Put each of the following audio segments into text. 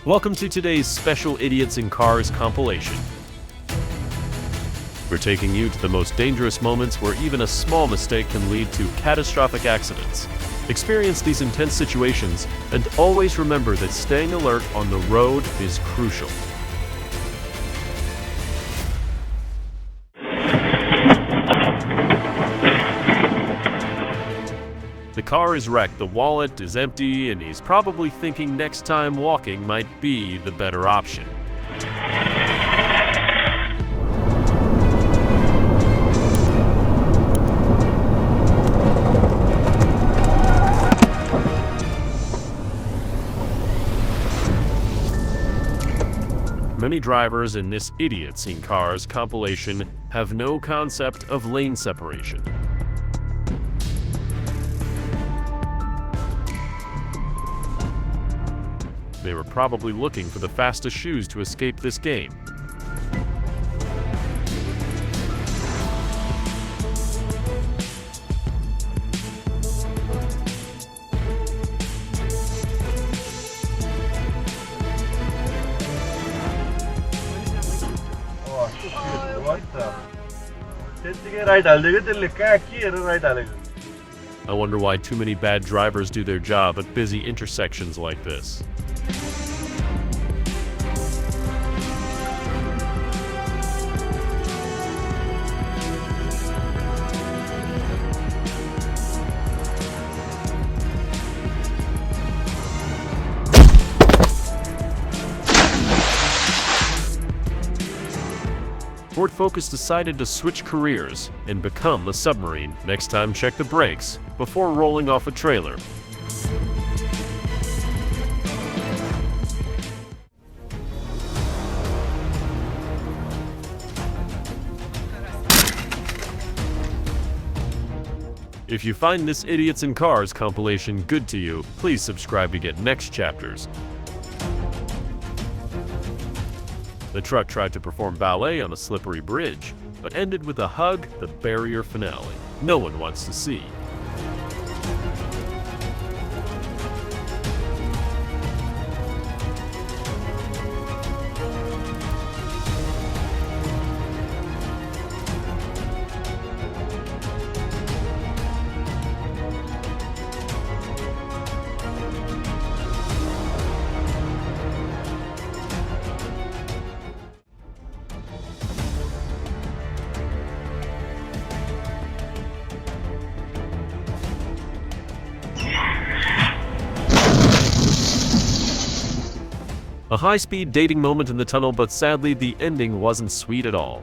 Welcome to today's special Idiots in Cars compilation. We're taking you to the most dangerous moments where even a small mistake can lead to catastrophic accidents. Experience these intense situations and always remember that staying alert on the road is crucial. The car is wrecked, the wallet is empty, and he's probably thinking next time walking might be the better option. Many drivers in this Idiots in Cars compilation have no concept of lane separation. They were probably looking for the fastest shoes to escape this game. I wonder why too many bad drivers do their job at busy intersections like this. Ford Focus decided to switch careers and become a submarine. Next time, check the brakes before rolling off a trailer. If you find this Idiots in Cars compilation good to you, please subscribe to get next chapters. The truck tried to perform ballet on a slippery bridge, but ended with a hug, the barrier finale. No one wants to see. A high-speed dating moment in the tunnel, but sadly the ending wasn't sweet at all.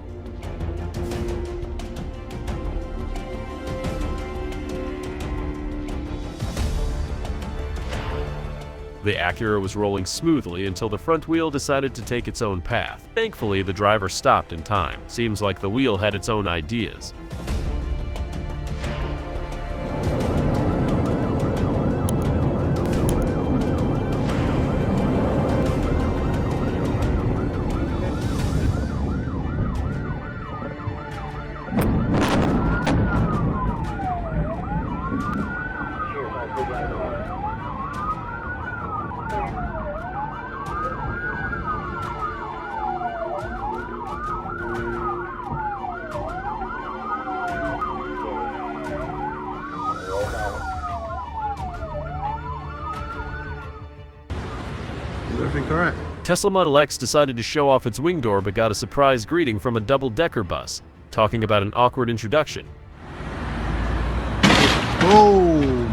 The Acura was rolling smoothly until the front wheel decided to take its own path. Thankfully, the driver stopped in time. Seems like the wheel had its own ideas. Correct. Tesla Model X decided to show off its wing door but got a surprise greeting from a double-decker bus, talking about an awkward introduction. Boom!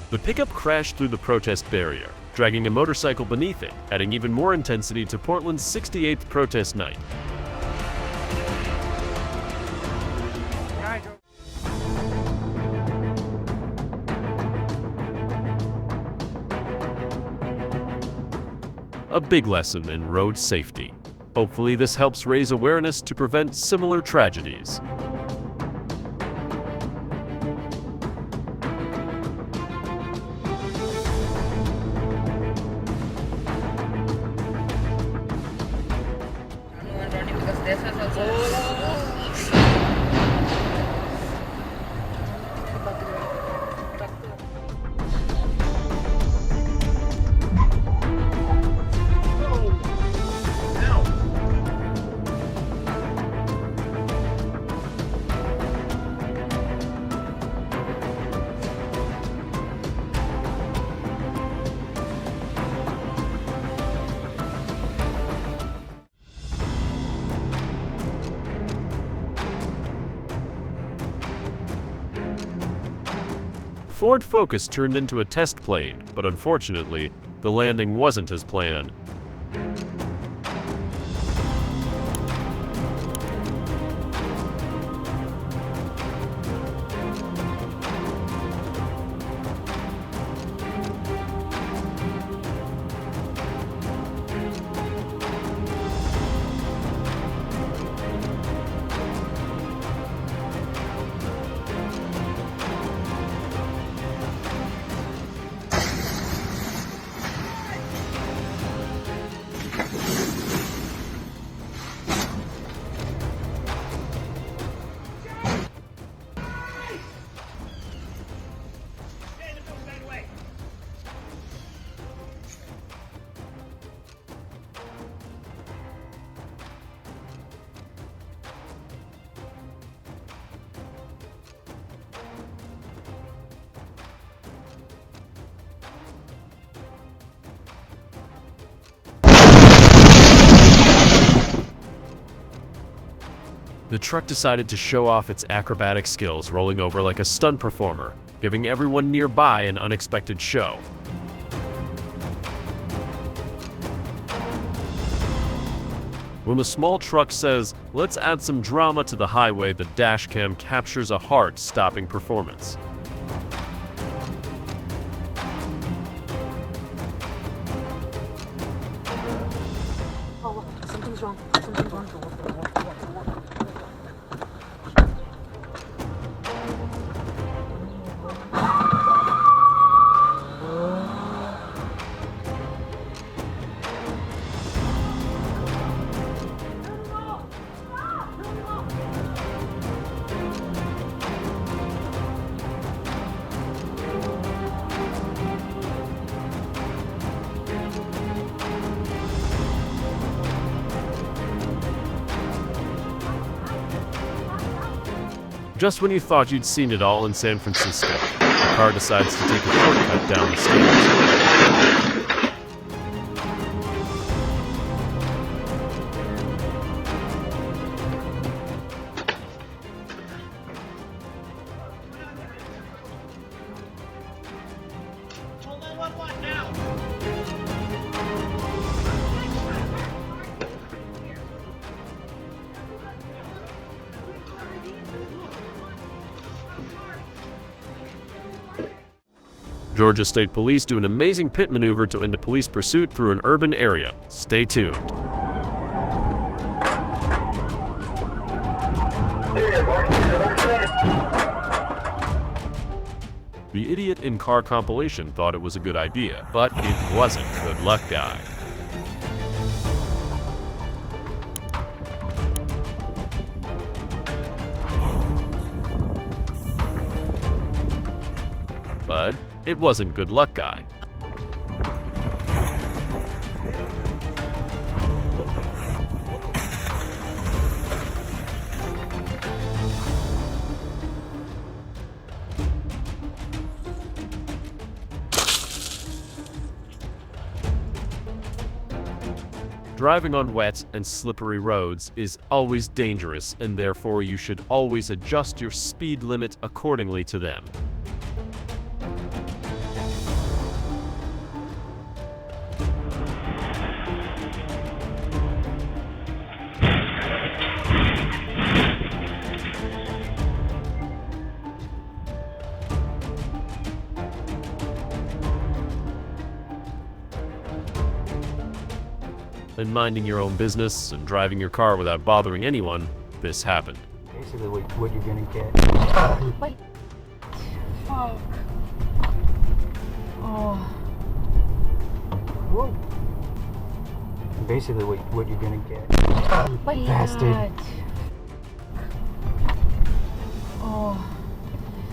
The pickup crashed through the protest barrier, dragging a motorcycle beneath it, adding even more intensity to Portland's 68th protest night. a big lesson in road safety. Hopefully this helps raise awareness to prevent similar tragedies. Because this was also Ford Focus turned into a test plane, but unfortunately, the landing wasn't as planned. The truck decided to show off its acrobatic skills, rolling over like a stunt performer, giving everyone nearby an unexpected show. When the small truck says, "Let's add some drama to the highway," the dashcam captures a heart-stopping performance. oh, something's wrong. Something's wrong. Just when you thought you'd seen it all in San Francisco, the car decides to take a shortcut down the stairs. Georgia State Police do an amazing pit maneuver to end a police pursuit through an urban area. Stay tuned. The idiot in car compilation thought it was a good idea, but it wasn't. Good luck, guy. But it wasn't good luck, guy. Driving on wet and slippery roads is always dangerous, and therefore you should always adjust your speed limit accordingly to them. and minding your own business and driving your car without bothering anyone, this happened. Basically what you're gonna get. Wait. Fuck. Oh. Whoa. Basically what you're gonna get. Wait. Bastard. Oh.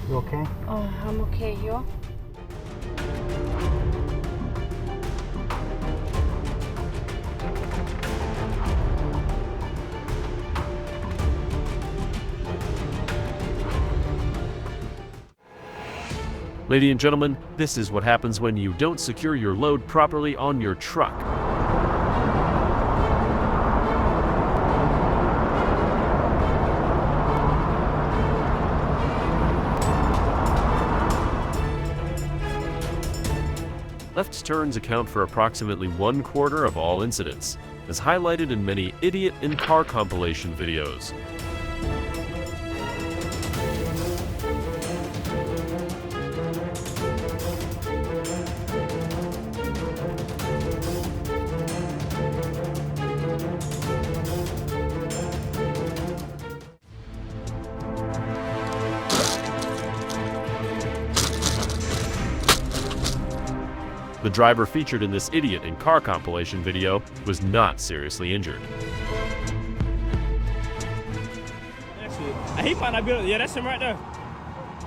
You okay? Oh, I'm okay. You? Ladies and gentlemen, this is what happens when you don't secure your load properly on your truck. Left turns account for approximately 1/4 of all incidents, as highlighted in many idiot and car compilation videos. The driver featured in this idiot and car compilation video was not seriously injured. He might not be able to, yeah, that's him right there.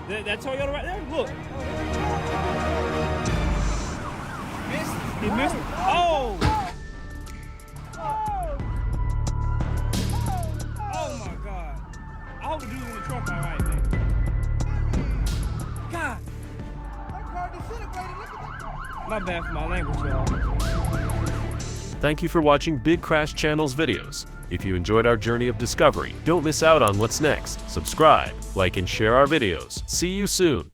That Toyota right there? Look. He missed. Oh! Oh my God. I hope the dude in the truck all right, man. God. My bad for my language, y'all. Thank you for watching Big Crash Channel's videos. If you enjoyed our journey of discovery, don't miss out on what's next. Subscribe, like, and share our videos. See you soon.